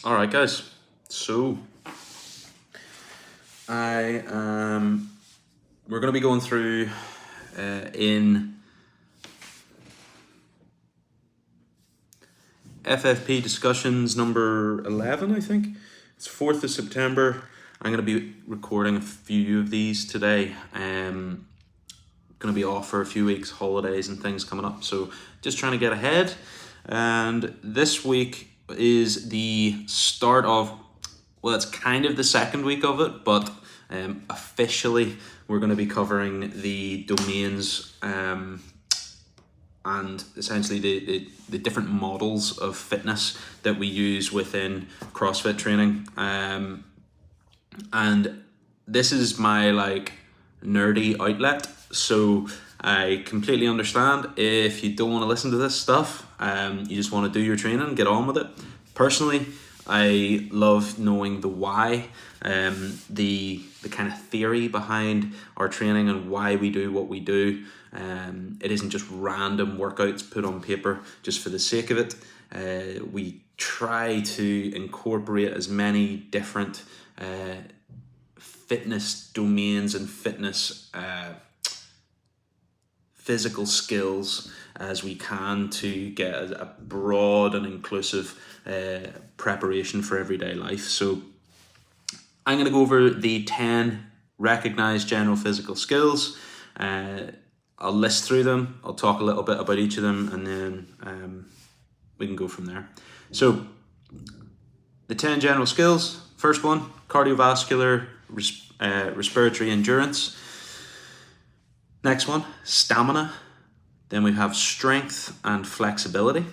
All right, guys. So we're going to be going through in FFP discussions number 11, I think. It's 4th of September. I'm going to be recording a few of these today. Going to be off for a few weeks, holidays and things coming up. So just trying to get ahead. And this week is the start of, well, it's kind of the second week of it, but officially we're going to be covering the domains and essentially the different models of fitness that we use within CrossFit training. And this is my nerdy outlet, so I completely understand if you don't want to listen to this stuff. You just want to do your training, get on with it. Personally, I love knowing the why, the kind of theory behind our training and why we do what we do. It isn't just random workouts put on paper just for the sake of it. We try to incorporate as many different fitness domains and fitness physical skills as we can to get a broad and inclusive preparation for everyday life. So I'm going to go over the 10 recognized general physical skills. I'll list through them. I'll talk a little bit about each of them, and then we can go from there. So the 10 general skills. First one, cardiovascular respiratory endurance. Next one, stamina. Then we have strength and flexibility.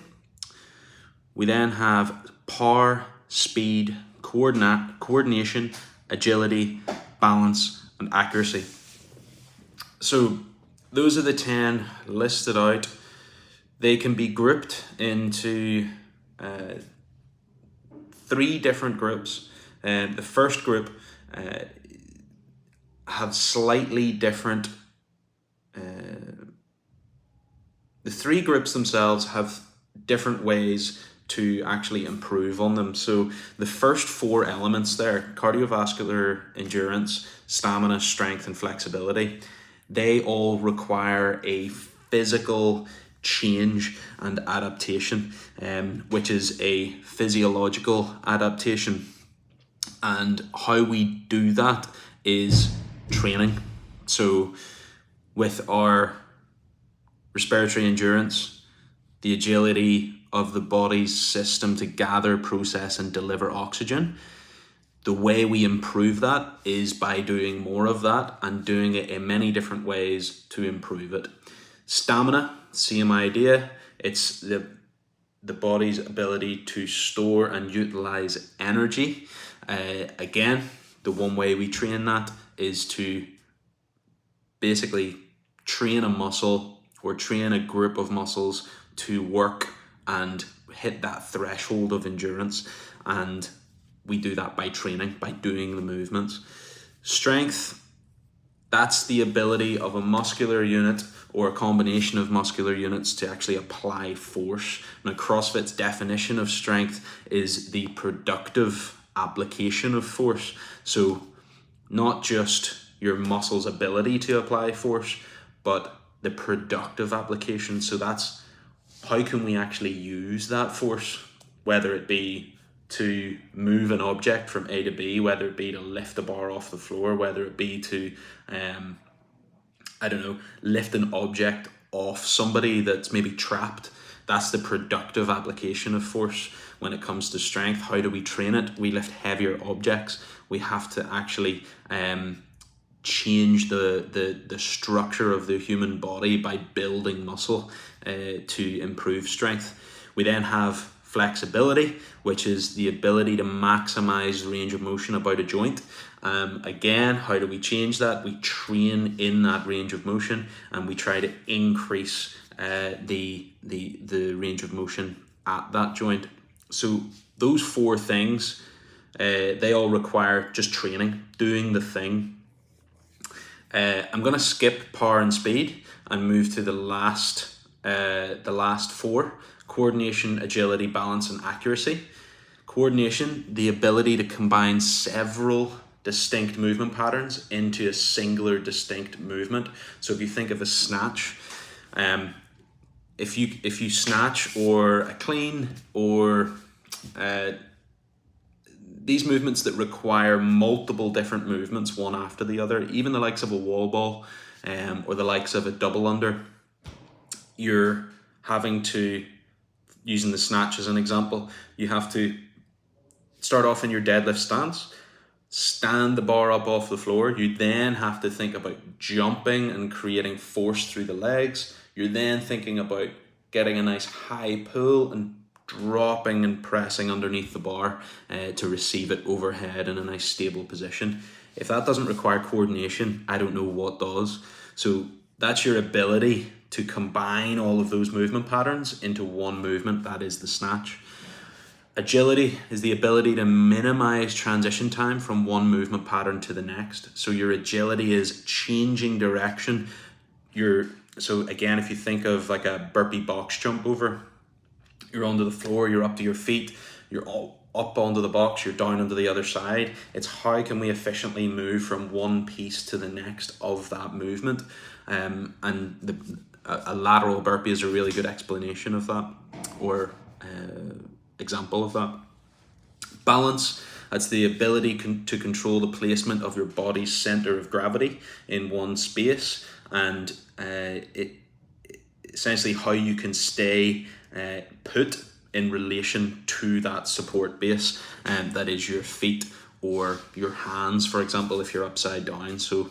We then have power, speed, coordination, agility, balance, and accuracy. So those are the 10 listed out. They can be grouped into 3 different groups. The first group have slightly different. The 3 groups themselves have different ways to actually improve on them. So the first 4 elements there, cardiovascular endurance, stamina, strength, and flexibility, they all require a physical change and adaptation, which is a physiological adaptation. And how we do that is training. So with our respiratory endurance, the agility of the body's system to gather, process, and deliver oxygen, the way we improve that is by doing more of that and doing it in many different ways to improve it. Stamina, same idea. It's the body's ability to store and utilize energy. Again, the one way we train that is to basically train a muscle or train a group of muscles to work and hit that threshold of endurance, and we do that by training, by doing the movements. Strength, that's the ability of a muscular unit or a combination of muscular units to actually apply force. Now, CrossFit's definition of strength is the productive application of force. So not just your muscle's ability to apply force, but the productive application. So that's how can we actually use that force, whether it be to move an object from A to B, whether it be to lift a bar off the floor, whether it be to, lift an object off somebody that's maybe trapped. That's the productive application of force. When it comes to strength, how do we train it? We lift heavier objects. We have to actually change the structure of the human body by building muscle to improve strength. We then have flexibility, which is the ability to maximize range of motion about a joint. Again, how do we change that? We train in that range of motion, and we try to increase the range of motion at that joint. So those 4 things, they all require just training, doing the thing. I'm going to skip power and speed and move to the last 4: coordination, agility, balance, and accuracy. Coordination, the ability to combine several distinct movement patterns into a singular distinct movement. So if you think of a snatch, if you snatch or a clean or these movements that require multiple different movements one after the other, even the likes of a wall ball or the likes of a double under, you're having to, using the snatch as an example, you have to start off in your deadlift stance, stand the bar up off the floor. You then have to think about jumping and creating force through the legs. You're then thinking about getting a nice high pull and dropping and pressing underneath the bar to receive it overhead in a nice stable position. If that doesn't require coordination, I don't know what does. So that's your ability to combine all of those movement patterns into one movement. That is the snatch. Agility is the ability to minimize transition time from one movement pattern to the next. So your agility is changing direction. So again, if you think of like a burpee box jump over, you're onto the floor, you're up to your feet, you're all up onto the box, you're down onto the other side. It's how can we efficiently move from one piece to the next of that movement. And a lateral burpee is a really good explanation of that, or example of that. Balance, that's the ability to control the placement of your body's center of gravity in one space, and it essentially how you can stay put in relation to that support base, and that is your feet or your hands, for example, if you're upside down. So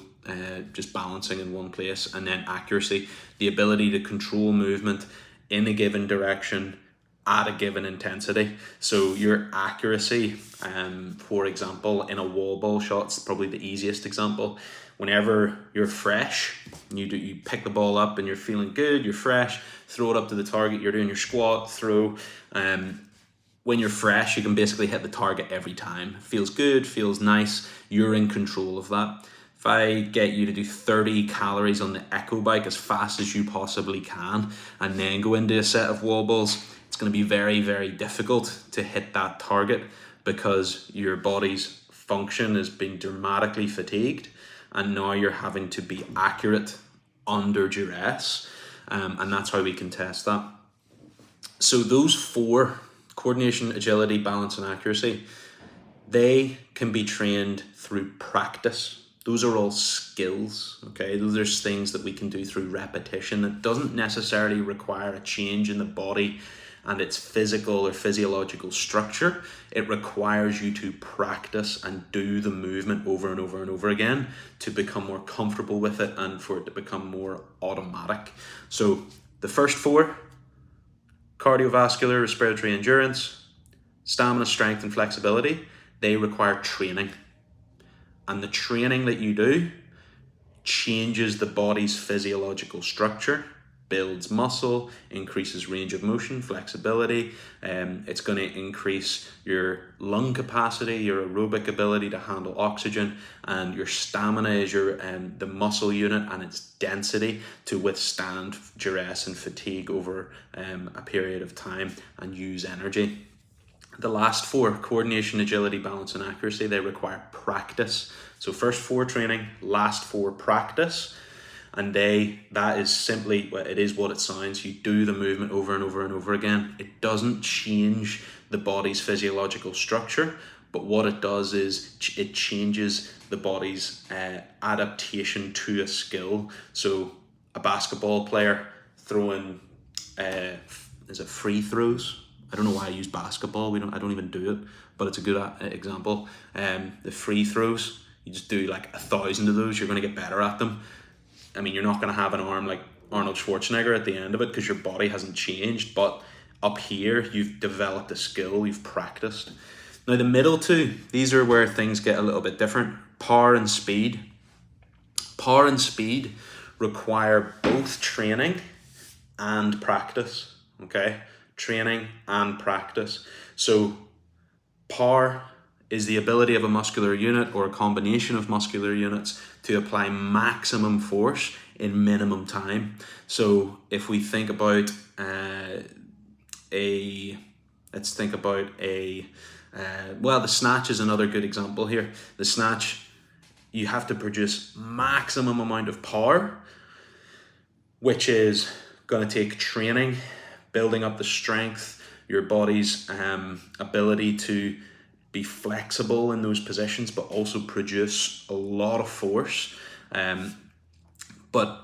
just balancing in one place. And then accuracy, the ability to control movement in a given direction at a given intensity. So your accuracy, for example, in a wall ball shot, it's probably the easiest example. Whenever you're fresh, you pick the ball up and you're feeling good, you're fresh, throw it up to the target, you're doing your squat, throw. When you're fresh, you can basically hit the target every time. Feels good, feels nice, you're in control of that. If I get you to do 30 calories on the Echo Bike as fast as you possibly can, and then go into a set of wall balls, it's going to be very, very difficult to hit that target because your body's function has been dramatically fatigued, and now you're having to be accurate under duress, and that's how we can test that. So those four, coordination, agility, balance, and accuracy, they can be trained through practice. Those are all skills, okay? Those are things that we can do through repetition. That doesn't necessarily require a change in the body and its physical or physiological structure. It requires you to practice and do the movement over and over and over again to become more comfortable with it and for it to become more automatic. So the first four: cardiovascular, respiratory endurance, stamina, strength, and flexibility, they require training. And the training that you do changes the body's physiological structure, builds muscle, increases range of motion, flexibility. It's going to increase your lung capacity, your aerobic ability to handle oxygen, and your stamina is your the muscle unit and its density to withstand duress and fatigue over a period of time and use energy. The last four, coordination, agility, balance, and accuracy, they require practice. So first four training, last four practice. And that is simply, it is what it sounds. You do the movement over and over and over again. It doesn't change the body's physiological structure, but what it does is it changes the body's adaptation to a skill. So a basketball player throwing, is it free throws? I don't know why I use basketball. I don't even do it, but it's a good example. The free throws, you just do like 1,000 of those, you're going to get better at them. I mean, you're not going to have an arm like Arnold Schwarzenegger at the end of it because your body hasn't changed, but up here, you've developed a skill, you've practiced. Now, the middle two, these are where things get a little bit different. Power and speed. Power and speed require both training and practice, okay? Training and practice. So power is the ability of a muscular unit or a combination of muscular units to apply maximum force in minimum time. So if we think about a let's think about the snatch is another good example here. The snatch, you have to produce maximum amount of power, which is going to take training, building up the strength, your body's ability to be flexible in those positions, but also produce a lot of force. But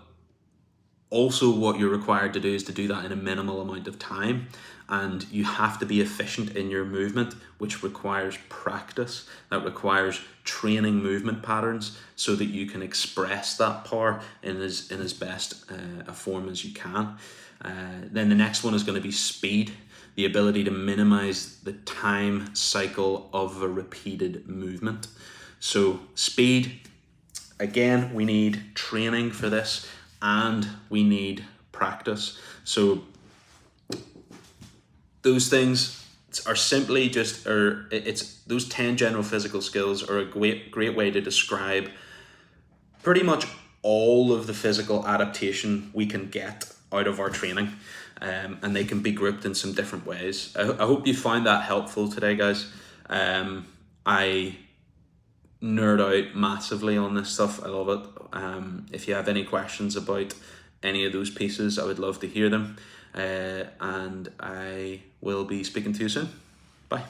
also what you're required to do is to do that in a minimal amount of time, and you have to be efficient in your movement, which requires practice. That requires training movement patterns so that you can express that power in as best a form as you can. Then the next one is going to be speed, the ability to minimize the time cycle of a repeated movement. So speed, again, we need training for this, and we need practice. So those things are simply it's those 10 general physical skills are a great way to describe pretty much all of the physical adaptation we can get out of our training, and they can be grouped in some different ways. I hope you find that helpful today, guys. I nerd out massively on this stuff. I love it. If you have any questions about any of those pieces, I would love to hear them. And I will be speaking to you soon. Bye.